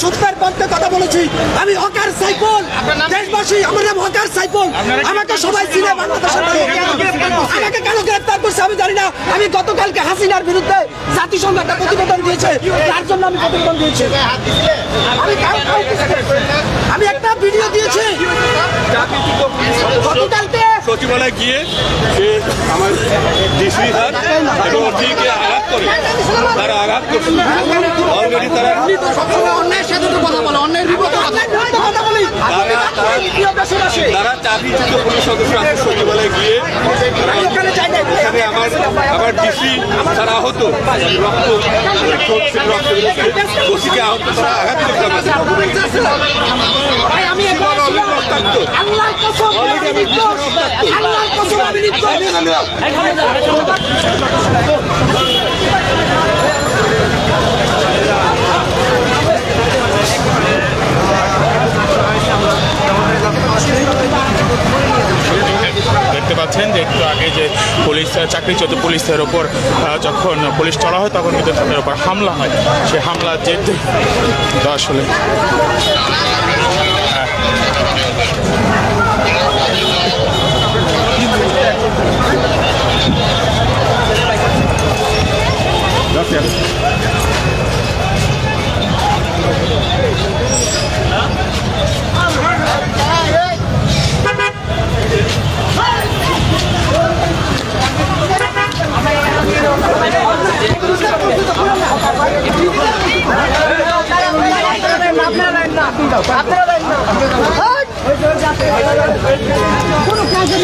সত্যের পক্ষে কথা বলেছি। আমি হকার সাইফুল, দেশবাসী আমার নাম হকার সাইফুল। আমাকে সবাই চিনে বাংলাদেশের। আমাকে কেন গ্রেফতার করছে আমি জানি না। আমি গতকালকে হাসিনার বিরুদ্ধে জাতিসংঘ একটা প্রতিবেদন দিয়েছে, তার জন্য আমি প্রতিবেদন দিয়েছি। আমি একটা ভিডিও দিয়েছি গতকালকে সচিবালয়ে গিয়ে সে আমার ডিসি হাত এবং ওটিকে আঘাত করে, তারা আঘাত করছে অলরেডি। তারা অন্যায়ের সাথে তো কথা বলে, অন্যায়ের বিপক্ষে কথা বলি। তারা চাকরিচ্যুত পুলিশ সদস্য আছে সচিবালয়ে গিয়ে এখানে আমার ডিসি তারা আহত, রক্ত ওসিকে আহত, তারা আঘাত করতে দেখতে পাচ্ছেন যে একটু আগে যে পুলিশ চাকরিচ্যুত পুলিশদের ওপর যখন পুলিশ চড়া হয় তখন কিন্তু তাদের ওপর হামলা হয়। সে হামলার যে আসলে কোনো কাজে